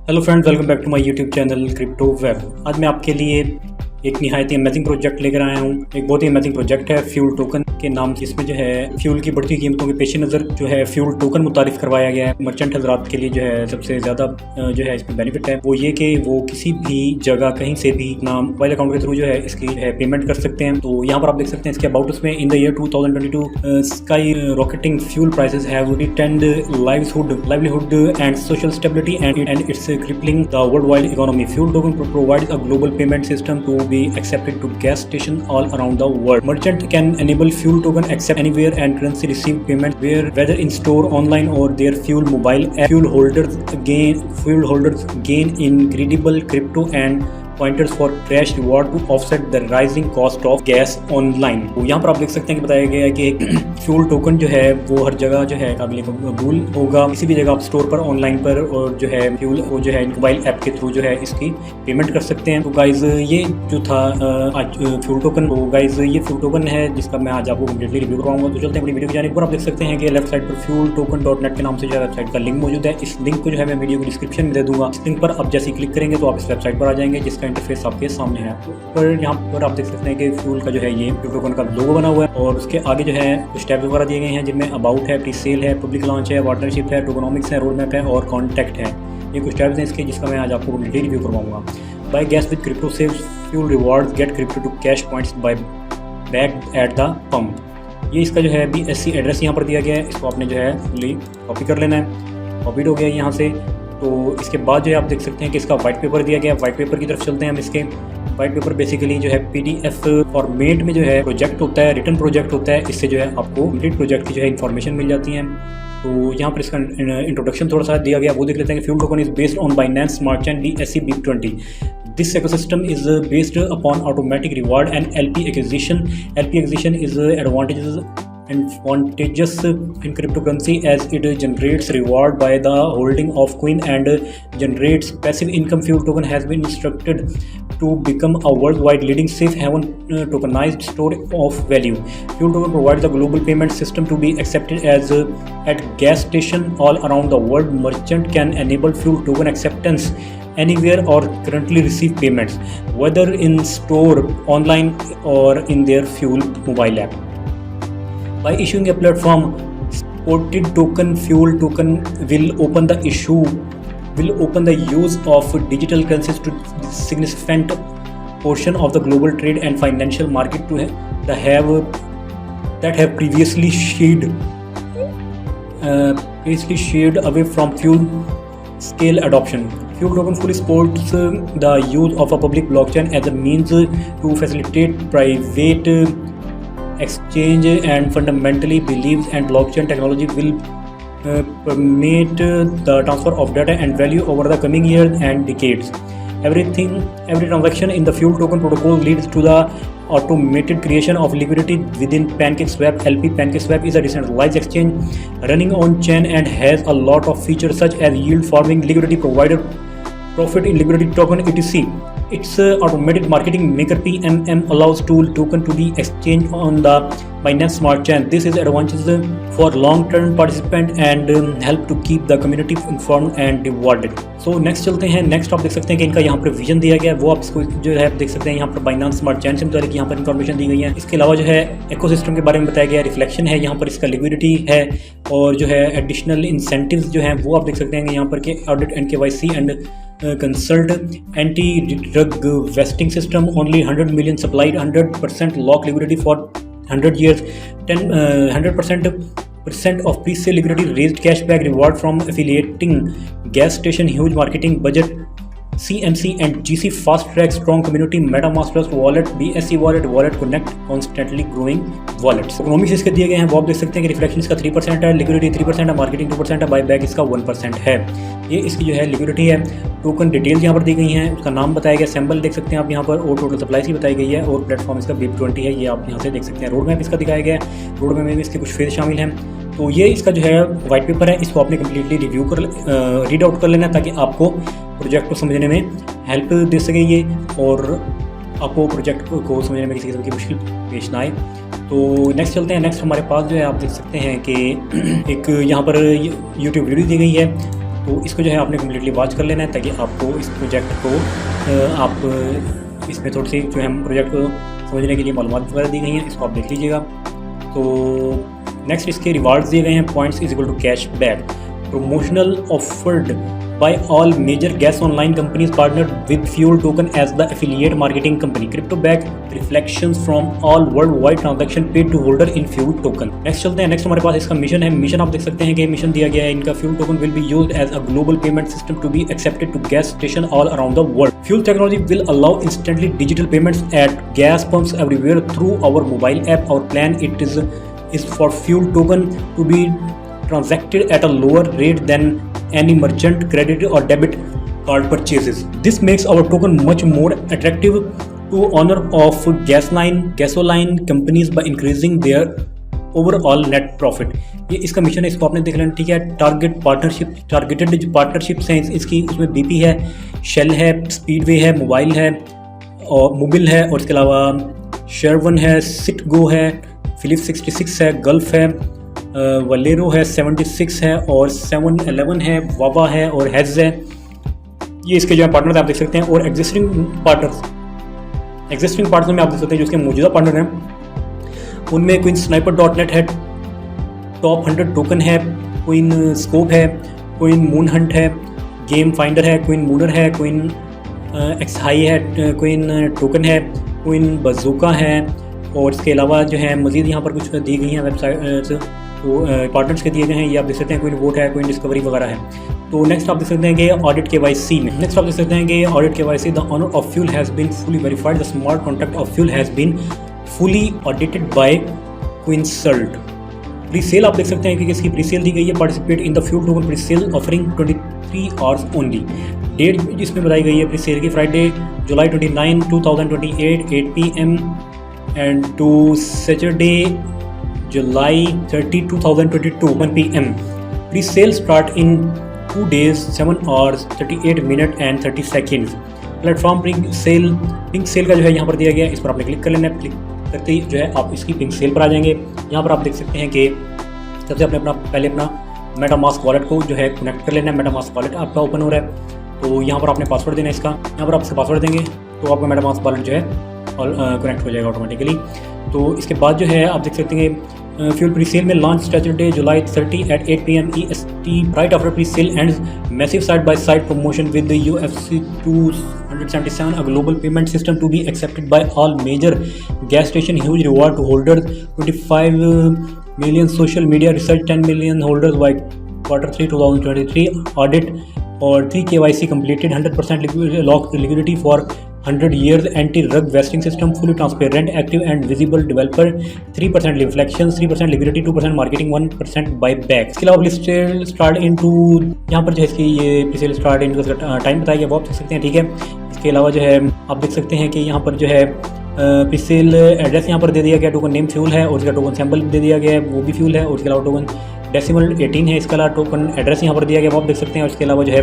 Hello friends, welcome back to my YouTube channel crypto web. आज मैं आपके लिए एक निहायत ही अमेजिंग प्रोजेक्ट लेकर आया हूँ। एक बहुत ही अमेजिंग प्रोजेक्ट है फ्यूल टोकन के नाम से। इसमें जो है फ्यूल की बढ़ती कीमतों के पेश नज़र जो है फ्यूल टोकन मुतारिफ करवाया गया है। मर्चेंट हजरात के लिए जो है सबसे ज़्यादा जो है इसमें बेनिफिट है वो ये कि वो किसी भी जगह कहीं से भी अपना मोबाइल अकाउंट के थ्रू जो है इसकी है पेमेंट कर सकते हैं। तो यहाँ पर आप देख सकते हैं इसके अबाउट उसमें in the year 2022 sky rocketing fuel prices have retained livelihood and social stability and it's crippling the worldwide economy. Fuel token provides a global payment system to be accepted to gas stations all around the world. Merchant can enable fuel token accept anywhere and currency receive payment whether in store, online or their fuel mobile app. Fuel holders gain incredible crypto and pointers for crash reward to offset the rising cost of gas online. तो यहाँ पर आप देख सकते हैं कि बताया गया है कि फ्यूल टोकन जो है वो हर जगह जो है काबिल कबूल होगा। किसी भी जगह आप स्टोर पर, ऑनलाइन पर और जो है फ्यूल वो जो है मोबाइल ऐप के थ्रू जो है इसकी पेमेंट कर सकते हैं। तो गाइज ये जो था आज फ्यूल टोकन, तो गाइज ये फ्यूल टोकन है जिसका मैं आज आपको कम्प्लीटली रिव्यू करवाऊंगा। तो चलते हैं अपनी वीडियो की जानिब पर। आप देख सकते हैं कि लेफ्ट साइड पर fueltoken.net के नाम से जो है वेबसाइट का लिंक मौजूद है। इस लिंक को जो है मैं वीडियो को डिस्क्रिप्शन में दे दूंगा। इस लिंक पर आप जैसे क्लिक करेंगे तो आप इस वेबसाइट पर आ जाएंगे जिसका इंटरफेस आपके सामने है। पर यहाँ पर आप देख सकते हैं कि फ्यूल का जो है ये फ्यूल टोकन का लोगो बना हुआ है और उसके आगे जो है कुछ टैब्स वगैरह दिए गए हैं जिनमें अबाउट है, प्री सेल है, पब्लिक लॉन्च है, पार्टनरशिप है, टोकनॉमिक्स है, रोड मैप है और कॉन्टैक्ट है। ये कुछ टैब्स हैं इसके जिसका मैं आज आपको कम्प्लीटली रिव्यू करवाऊंगा। Buy gas with crypto saves fuel rewards, get crypto to cash points buy back at the pump. ये इसका जो है BSC एड्रेस यहाँ पर दिया गया है। इसको आपने जो है फुली कॉपी कर लेना है। कॉपीड हो गया यहाँ से। तो इसके बाद जो है आप देख सकते हैं कि इसका वाइट पेपर दिया गया है। वाइट पेपर की तरफ चलते हैं हम। इसके वाइट पेपर बेसिकली जो है PDF फॉर्मेट में जो है प्रोजेक्ट होता है, रिटर्न प्रोजेक्ट होता है। इससे जो है आपको कंप्लीट प्रोजेक्ट की जो है इन्फॉर्मेशन मिल जाती है। तो यहाँ पर इसका इंट्रोडक्शन थोड़ा सा दिया गया, वो देख लेते हैं कि fuel token is based on Binance smart chain BSC BIP20। This ecosystem is based upon automatic reward and LP acquisition. LP acquisition is advantageous in cryptocurrency as it generates reward by the holding of coin and generates passive income. Fuel token has been instructed to become a worldwide leading safe haven tokenized store of value. Fuel token provides a global payment system to be accepted as at gas station all around the world. Merchant can enable fuel token acceptance anywhere or currently receive payments whether in store, online or in their fuel mobile app. By issuing a platform supported token, fuel token will open the use of digital currencies to significant portion of the global trade and financial market to that have previously shied away from fuel scale adoption. Fuel token fully supports the use of a public blockchain as a means to facilitate private exchange and fundamentally believes and blockchain technology will permit the transfer of data and value over the coming years and decades. Every transaction in the Fuel token protocol leads to the automated creation of liquidity within PancakeSwap. LP PancakeSwap is a decentralized exchange running on chain and has a lot of features such as yield farming, liquidity provider, profit in liquidity token, etc. Its automated marketing maker PMM allows token to be exchanged on the Binance Smart Chain. This is advantageous for long-term participant and help to keep the community informed and rewarded. So next चलते हैं। Next आप देख सकते हैं कि इनका यहाँ पर विजन दिया गया है, वो आप इसको जो है देख सकते हैं। यहाँ पर Binance Smart Chain से मुताबिक यहाँ पर इन्फॉर्मेशन दी गई है। इसके अलावा जो है इकोसिस्टम के बारे में बताया गया है, रिफ्लेक्शन है, यहाँ पर इसका लिक्विडिटी है और जो है एडिशनल इंसेंटिव्स जो हैं वो आप देख सकते हैं कि यहाँ पर के audit and KYC and consult anti-drug vesting system, only 100 million supplied, 100% lock liquidity for 100 years, 100% of pre-sale liquidity, raised cashback reward from affiliating gas station, huge marketing budget, CMC and GC fast track, strong community, MetaMask Trust wallet, BSC wallet connect, constantly growing wallets. Economics इसके दिए गए हैं, वो आप देख सकते हैं कि रिफ्लेक्शन इसका 3% है, लिक्विडिटी 3% है, मार्केटिंग 2% है, बाईबैक इसका 1% है। ये इसकी जो है लिक्विडिटी है। टोकन डिटेल्स यहाँ पर दी गई हैं, उसका नाम बताया गया, सैम्पल देख सकते हैं आप यहाँ पर, और टोटल सप्लाई की बताई गई है और प्लेटफॉर्म इसका BIP20 है, ये आप यहाँ से देख सकते हैं। रोड मैप इसका दिखाया गया है, रोड मैप में इसके कुछ फेज शामिल हैं। तो ये इसका जो है वाइट पेपर है, इसको आपने कम्प्लीटली रीड आउट कर लेना ताकि आपको प्रोजेक्ट को समझने में हेल्प दे सके ये, और आपको प्रोजेक्ट को समझने में किसी किस्म की मुश्किल पेश ना आए। तो नेक्स्ट चलते हैं। नेक्स्ट हमारे पास जो है आप देख सकते हैं कि एक यहाँ पर यूट्यूब वीडियो दी गई है तो इसको जो है आपने कम्प्लीटली वॉच कर लेना है ताकि आपको इस प्रोजेक्ट को आप इसमें थोड़ी सी जो है हम प्रोजेक्ट को समझने के लिए मालूमात वगैरह दी गई हैं, इसको आप देख लीजिएगा। तो नेक्स्ट इसके रिवार्ड्स दिए गए हैं, points is equal to cash back, promotional offered by all major gas online companies partnered with Fuel Token as the affiliate marketing company. Crypto back reflections from all worldwide transaction paid to holder in Fuel Token. Next चलते हैं। Next हमारे पास इसका mission है। Mission आप देख सकते हैं कि मिशन दिया गया है इनका, Fuel Token will be used as a global payment system to be accepted to gas station all around the world. Fuel technology will allow instantly digital payments at gas pumps everywhere through our mobile app. Our plan is for Fuel Token to be transacted at a lower rate than any merchant credit or debit card purchases. This makes our token much more attractive to owner of gasoline companies by increasing their overall net profit. ये इसका mission है, इसको आपने देख लेना, ठीक है। Targeted partnerships हैं इसकी, उसमें BP है, शेल है, स्पीडवे है, मोबाइल है और मोबिल है, और इसके अलावा शेरवन है, सिटगो है, फिलिप्स 66 है, गल्फ है, वलेरो है, 76 है और 711 है, वावा है और हेज है। ये इसके जो है पार्टनर आप देख सकते हैं। और एग्जिस्टिंग पार्टनर्स में आप देख सकते हैं जो उसके मौजूदा पार्टनर हैं उनमें क्वीन स्नाइपर.net है, टॉप 100 टोकन है, क्वीन स्कोप है, क्वीन मून हंट है, गेम फाइंडर है, क्वीन मूनर है, क्वीन एक्स हाई है, क्वीन टोकन है, क्वीन बजूका है, और इसके अलावा जो है मज़ीद यहाँ पर कुछ दी गई हैं वेबसाइट तो पार्टनर्स के दिए गए हैं, ये आप देख सकते हैं। कोई वोट है, कोई डिस्कवरी वगैरह है। तो नेक्स्ट आप देख सकते हैं कि ऑडिट KYC में, नेक्स्ट आप देख सकते हैं कि audit KYC the owner of fuel has been fully verified, the smart contract of fuel has been fully audited by Coinsult. Pre sale आप देख सकते हैं कि इसकी प्री सेल दी गई है, participate in the fuel token pre sale offering 23 hours only. Date जिसमें बताई गई है प्री सेल की, Friday July 29, 2028 8 PM and to Saturday July 30, 2022 1 PM. Pre-sale start in 2 days 7 hours 38 minutes and 30 seconds. Platform pink cell का जो है यहाँ पर दिया गया है, इस पर आपने क्लिक कर लेना है। क्लिक करते ही जो है आप इसकी पिंक सेल पर आ जाएंगे। यहाँ पर आप देख सकते हैं कि सबसे आपने पहले अपना मेटामास्क वॉलेट को जो है कनेक्ट कर लेना है। मेटामास्क वॉलेट आपका ओपन हो रहा है, तो यहाँ पर आपने पासवर्ड देना है इसका। यहाँ पर आप इसका पासवर्ड देंगे तो आपका मेटामास्क वॉलेट जो है और कनेक्ट हो जाएगा ऑटोमेटिकली। तो इसके बाद जो है आप देख सकते हैं फ्यूल प्री सेल में launch Saturday July 30 at 8 PM EST right after pre sale ends massive side by side promotion with UFC 277 a global payment system to be accepted by all major gas station, huge reward to holders, 25 million social media research, 10 million holders by Q3 2023 audit और 3 KYC completed, 100% liquidity for 100 years, anti-rug vesting system, fully transparent, active and visible developer, 3% reflections, 3% liquidity, 2% marketing, 1% buyback। इसके अलावा presale start into, यहाँ पर जो है इसकी ये presale start into का टाइम बताया गया वो आप देख सकते हैं, ठीक है। इसके अलावा जो है आप देख सकते हैं कि यहाँ पर जो है प्रीसेल एड्रेस यहाँ पर दे दिया गया, टोकन नेम फ्यूल है और इसका टोकन सैम्पल दे दिया गया है, वो भी फ्यूल है। और इसके अलावा टोकन डेसिमल 18 है, इसके अलावा टोकन एड्रेस यहाँ पर दिया गया वो आप देख सकते हैं। और इसके अलावा जो है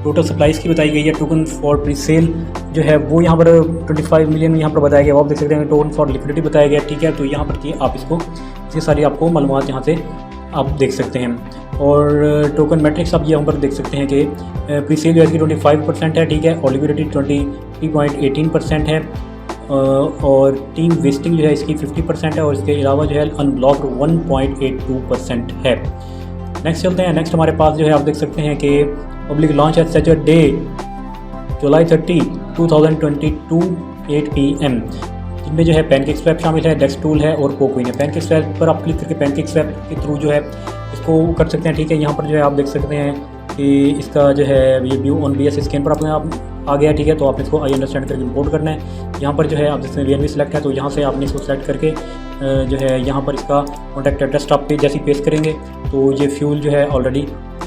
टोटल सप्लाईज की बताई गई है। टोकन फॉर प्री सेल जो है वो यहाँ पर 25 मिलियन यहाँ पर बताया गया वो आप देख सकते हैं। टोकन फॉर लिक्विडिटी बताया गया, ठीक है। तो यहाँ पर आप इसको ये सारी आपको मालूमात यहाँ से आप देख सकते हैं। और टोकन मैट्रिक्स आप यहाँ पर देख सकते हैं कि प्री सेल जो है इसकी 25% है, ठीक है। और लिक्विडिटी 23.18% है और टीम वेस्टिंग जो है इसकी 50% है और इसके अलावा जो है अनब्लॉक्ड 1.82% है। नेक्स्ट चलते हैं। नेक्स्ट हमारे पास जो है आप देख सकते हैं कि पब्लिक लॉन्च है सैटरडे जुलाई 30, 2022 8 PM, जिनमें जो है पैनकेक स्वैप शामिल है, डेक्स टूल है और कोक्विन है। पैनकेक स्वैप पर आप क्लिक करके पैनकेक स्वैप के थ्रू जो है इसको कर सकते हैं, ठीक है। यहाँ पर जो है आप देख सकते हैं कि इसका जो है ये व्यू ऑन BS स्कैन पर अपने आप आ गया, ठीक है। तो आपने इसको आई अंडरस्टैंड करके इंपोर्ट करना है। यहाँ पर जो है आप देखते हैं VNV सेलेक्ट है, तो यहाँ से आपने इसको सेलेक्ट करके जो है यहाँ पर इसका कॉन्टैक्ट एड्रेस आप पे जैसे पेस्ट करेंगे तो ये फ्यूल जो है ऑलरेडी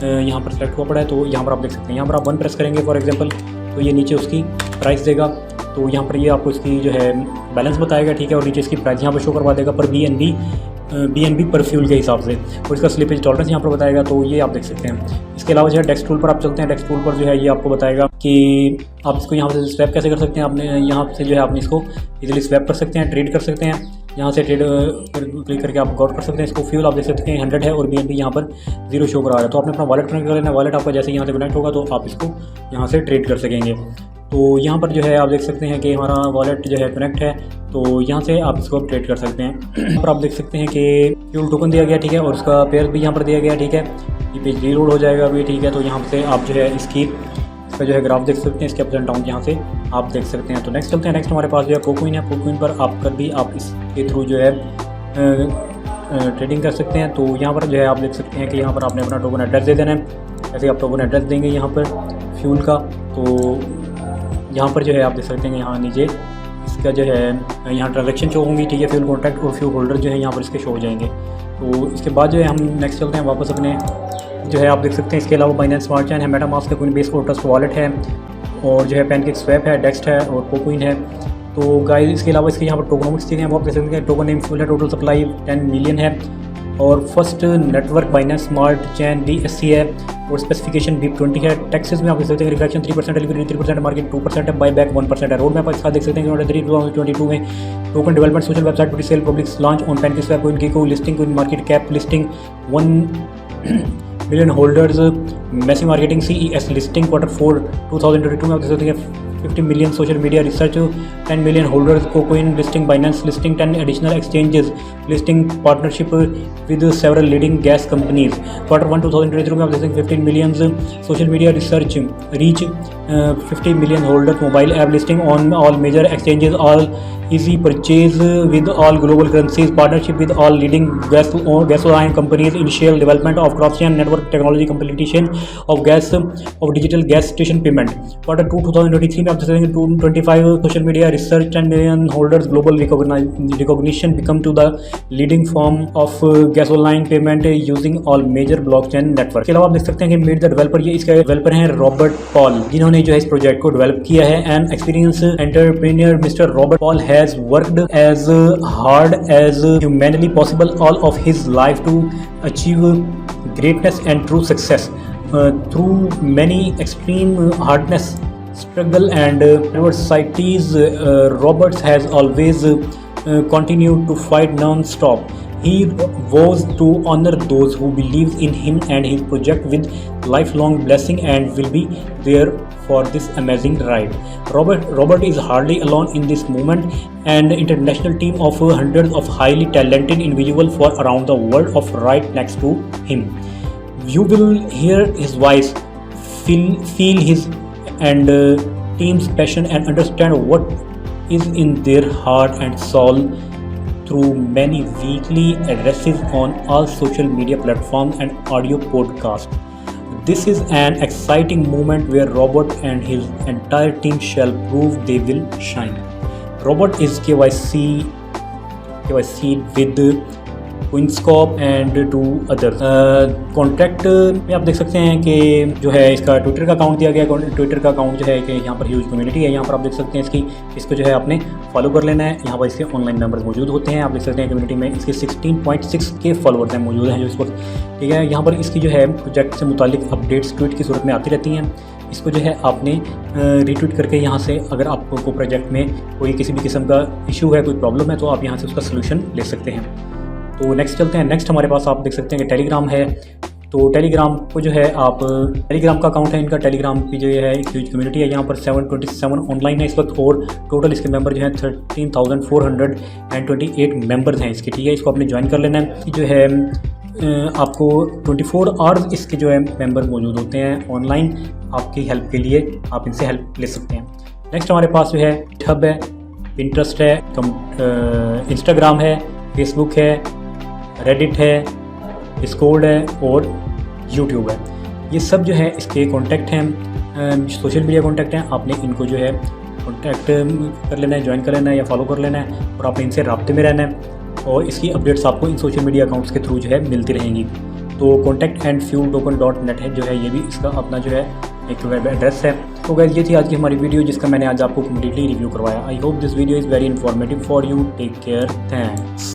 यहाँ पर सेलेक्ट हुआ पड़ा है। तो यहाँ पर आप देख सकते हैं, यहाँ पर आप 1 प्रेस करेंगे फॉर एग्जांपल तो ये नीचे उसकी प्राइस देगा। तो यहाँ पर ये आपको इसकी जो है बैलेंस बताएगा, ठीक है। और नीचे इसकी प्राइस यहाँ पर शो करवा देगा पर BNB पर फ्यूल के हिसाब से, और इसका स्लिपेज टॉलरेंस यहाँ पर बताएगा। तो ये आप देख सकते हैं। इसके अलावा जो है डेक्स टूल पर आप चलते हैं। डेक्स टूल पर जो है ये आपको बताएगा कि आप इसको यहाँ से स्वैप कैसे कर सकते हैं। आपने यहाँ से जो है आपने इसको इजीली स्वैप कर सकते हैं, ट्रेड कर सकते हैं। यहाँ से ट्रेड क्लिक करके आप गॉट कर सकते हैं इसको। फ्यूल आप देख सकते हैं 100 है और BNB यहाँ पर 0 शो करा रहा है। तो आपने अपना वॉलेट कनेक्ट कर लेना। वॉलेट आपका जैसे यहाँ से कनेक्ट होगा तो आप इसको यहाँ से ट्रेड कर सकेंगे। तो यहाँ पर जो है आप देख सकते हैं कि हमारा वॉलेट जो है कनेक्ट है, तो यहाँ से आप इसको ट्रेड कर सकते हैं। यहाँ पर आप देख सकते हैं कि फ्यूल टोकन दिया गया, ठीक है, और उसका पेयर भी यहाँ पर दिया गया, ठीक है। ये पेज रीलोड हो जाएगा अभी, ठीक है। तो यहाँ से आप जो है इसका जो है ग्राफ देख सकते हैं, इसके अप एंड डाउन यहाँ से आप देख सकते हैं। तो नेक्स्ट चलते हैं। नेक्स्ट हमारे पास जो है पोकॉइन है। पोकॉइन पर आप इसके थ्रू जो है ट्रेडिंग कर सकते हैं। तो यहाँ पर जो है आप देख सकते हैं कि यहाँ पर आपने अपना टोकन एड्रेस दे देना है। ऐसे आप टोकन एड्रेस देंगे यहाँ पर फ्यूल का, तो यहाँ पर जो है आप देख सकते हैं यहाँ नीचे इसका जो है यहाँ ट्रांजैक्शन शो होंगी, ठीक है। फ्यूल कॉन्ट्रैक्ट और फ्यूल होल्डर जो है यहाँ पर इसके शो हो जाएंगे। तो इसके बाद जो है हम नेक्स्ट चलते हैं वापस अपने जो है आप देख सकते हैं। इसके अलावा बाइनेंस स्मार्ट चेन है, मेटामास्क है, कोइनबेस और ट्रस्ट वॉलेट है, और जो है पैनकेक स्वैप है, डेक्स्ट है और पोकॉइन है। तो गाइस इसके अलावा इसके यहाँ पर टोकनोमिक्स चीज़ें हैं वो आप देख सकते हैं। टोकन नेम फुल है, टोटल सप्लाई 10 मिलियन है, और first network Binance smart chain DSC है, और स्पेसिफिकेशन BIP20 है। टैक्सेस में आप देख सकते हैं रिफ्लेक्शन 3%, डिलीवरी 3%, मार्केट 2% है, बाई बैक 1% है। रोड मैप इसका देख सकते हैं 2022 में टोकन डेवलपमेंट सोशल वेबसाइट पर sale public launch on PancakeSwap, CoinGecko listing, CoinMarketCap listing 1 million holders, massive marketing CES listing Q4 2022 में आप देख सकते हैं 50 million social media research, 10 million holders, KuCoin listing, Binance listing, 10 additional exchanges listing, partnership with several leading gas companies. Q1 2023 में आप देख सकते हैं 15 million social media research reach, 50 million holders, mobile app listing on all major exchanges, all easy purchase with all global currencies, partnership with all leading gasoline companies, initial development of cross-chain network technology, completion of digital gas station payment। Q2 2023 में आप देख सकते हैं 225 social media research, 10 million holders, global recognition, become to the leading form of gasoline payment using all major blockchain network। इसके अलावा आप देख सकते हैं कि meet the developer, ये इसका डेवलपर हैं रॉबर्ट पॉल, जिन्होंने जो है इस प्रोजेक्ट को डेवलप किया है। And experience entrepreneur mister Robert Paul has worked as hard as humanly possible all of his life to achieve greatness and true success through many extreme hardness, struggle and adversities. Roberts has always continued to fight non-stop. He vows to honor those who believe in him and his project with lifelong blessing and will be there for this amazing ride. Robert is hardly alone in this movement, and international team of hundreds of highly talented individuals for around the world of right next to him. You will hear his voice, feel his and team's passion and understand what is in their heart and soul through many weekly addresses on all social media platforms and audio podcasts. This is an exciting moment where Robert and his entire team shall prove they will shine. Robert is KYC with Coinscope and two others. Contract में आप देख सकते हैं कि जो है इसका Twitter का अकाउंट दिया गया है। ट्विटर का अकाउंट जो है कि यहाँ पर ह्यूज कम्युनिटी है। यहाँ पर आप देख सकते हैं इसको जो है आपने फॉलो कर लेना है। यहाँ पर इसके ऑनलाइन मेंबर्स मौजूद होते हैं। आप देख सकते हैं कम्युनिटी में इसके 16.6K फॉलोअर्स हैं मौजूद हैं जो इस वक्त, ठीक है। यहाँ पर इसकी जो है प्रोजेक्ट से मुतालिक अपडेट्स ट्वीट की सूरत में आती रहती हैं। इसको जो है आपने रीट्वीट करके यहाँ से अगर आपको प्रोजेक्ट में कोई किसी भी किस्म का इशू है, कोई प्रॉब्लम है, तो आप यहाँ से उसका सोल्यूशन ले सकते हैं। तो नेक्स्ट चलते हैं। नेक्स्ट हमारे पास आप देख सकते हैं कि टेलीग्राम है। तो टेलीग्राम को जो है आप टेलीग्राम का अकाउंट है इनका। टेलीग्राम की जो है एक ह्यूज कम्युनिटी है। यहाँ पर 727 ऑनलाइन है इस वक्त, और टोटल इसके मेंबर जो हैं 13,428 मेंबर्स हैं इसके, ठीक है। इसको आपने ज्वाइन कर लेना है। जो है आपको 24 आवर्स इसके जो है मेंबर मौजूद होते हैं ऑनलाइन आपकी हेल्प के लिए, आप इनसे हेल्प ले सकते हैं। नेक्स्ट हमारे पास जो है गिटहब है, पिंटरेस्ट है, इंस्टाग्राम है, फेसबुक है, रेडिट है, डिस्कॉर्ड है और यूट्यूब है। ये सब जो है इसके कॉन्टैक्ट हैं, सोशल मीडिया कॉन्टैक्ट हैं। आपने इनको जो है कॉन्टैक्ट कर लेना है, ज्वाइन कर लेना है या फॉलो कर लेना है, और आपने इनसे राब्ते में रहना है, और इसकी अपडेट्स आपको इन सोशल मीडिया अकाउंट्स के थ्रू जो है मिलती रहेंगी। तो contact@fueltoken.net है जो है, ये भी इसका अपना जो है एक वेब एड्रेस है। तो गाइस ये थी आज की हमारी वीडियो जिसका मैंने आज आपको कम्प्लीटली रिव्यू करवाया। I hope this video is very informative for you. Take care, thanks.